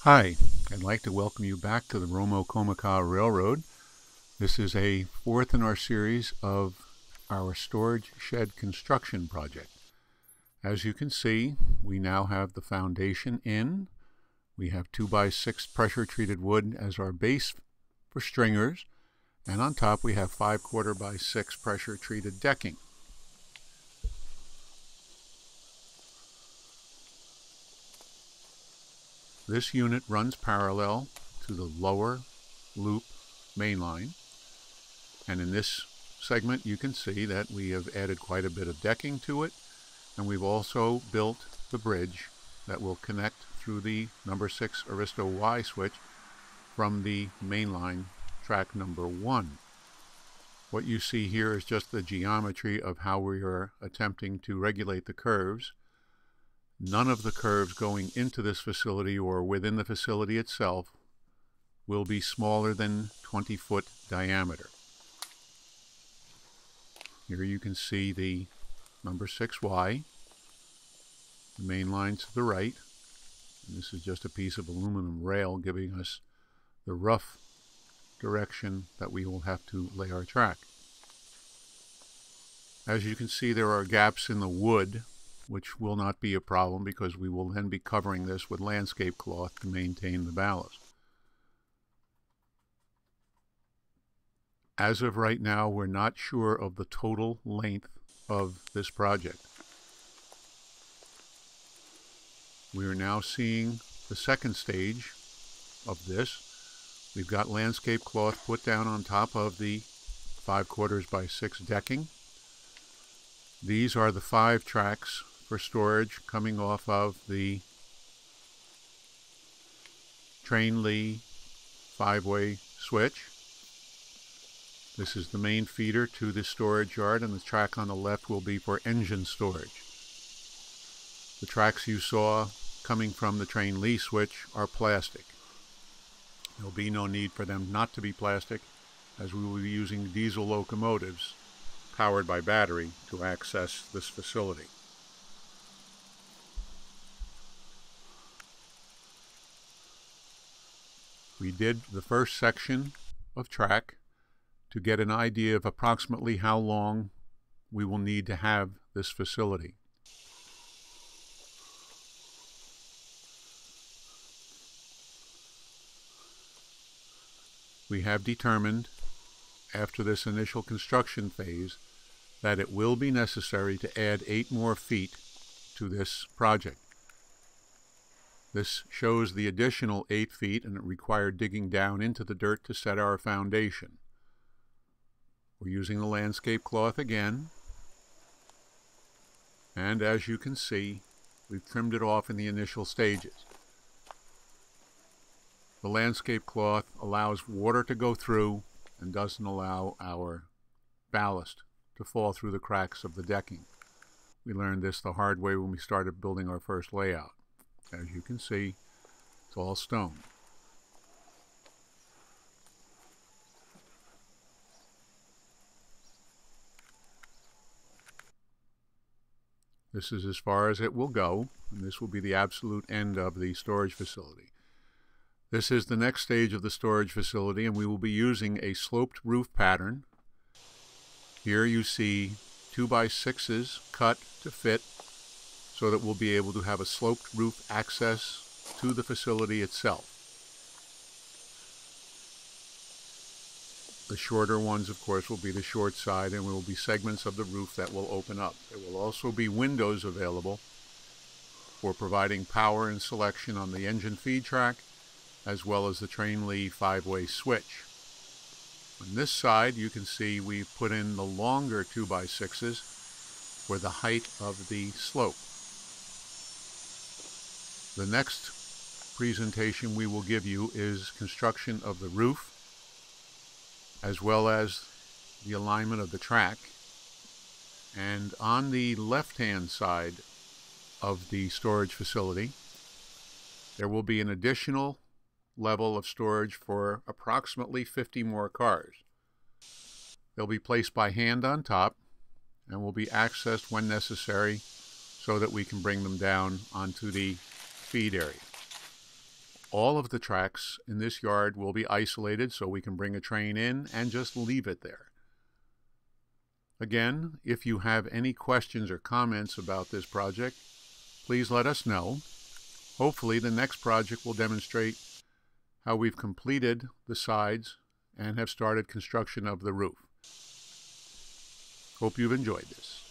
Hi, I'd like to welcome you back to the Romocomaka Railroad. This is a fourth in our series of our storage shed construction project. As you can see, we now have the foundation in. We have 2x6 pressure treated wood as our base for stringers, and on top we have 5/4 by 6 pressure treated decking. This unit runs parallel to the lower loop main line, and in this segment you can see that we have added quite a bit of decking to it, and we've also built the bridge that will connect through the number 6 Aristo Y switch from the main line track number 1. What you see here is just the geometry of how we are attempting to regulate the curves. None of the curves going into this facility or within the facility itself will be smaller than 20-foot diameter. Here you can see the number 6Y, the main line to the right, and this is just a piece of aluminum rail giving us the rough direction that we will have to lay our track. As you can see, there are gaps in the wood, which will not be a problem because we will then be covering this with landscape cloth to maintain the ballast. As of right now, we're not sure of the total length of this project. We are now seeing the second stage of this. We've got landscape cloth put down on top of the 5/4 by 6 decking. These are the 5 tracks for storage coming off of the train Lee 5-way switch. This is the main feeder to the storage yard, and the track on the left will be for engine storage. The tracks you saw coming from the train Lee switch are plastic. There'll be no need for them not to be plastic, as we will be using diesel locomotives powered by battery to access this facility. We did the first section of track to get an idea of approximately how long we will need to have this facility. We have determined, after this initial construction phase, that it will be necessary to add 8 more feet to this project. This shows the additional 8 feet, and it required digging down into the dirt to set our foundation. We're using the landscape cloth again, and as you can see, we've trimmed it off in the initial stages. The landscape cloth allows water to go through and doesn't allow our ballast to fall through the cracks of the decking. We learned this the hard way when we started building our first layout. As you can see, it's all stone. This is as far as it will go, and this will be the absolute end of the storage facility. This is the next stage of the storage facility, and we will be using a sloped roof pattern. Here you see 2x6s cut to fit so that we'll be able to have a sloped roof access to the facility itself. The shorter ones, of course, will be the short side, and there will be segments of the roof that will open up. There will also be windows available for providing power and selection on the engine feed track, as well as the train Lee 5-way switch. On this side, you can see we've put in the longer 2x6s for the height of the slope. The next presentation we will give you is construction of the roof, as well as the alignment of the track. And on the left-hand side of the storage facility, there will be an additional level of storage for approximately 50 more cars. They'll be placed by hand on top and will be accessed when necessary so that we can bring them down onto the feed area. All of the tracks in this yard will be isolated so we can bring a train in and just leave it there. Again, if you have any questions or comments about this project, please let us know. Hopefully the next project will demonstrate how we've completed the sides and have started construction of the roof. Hope you've enjoyed this.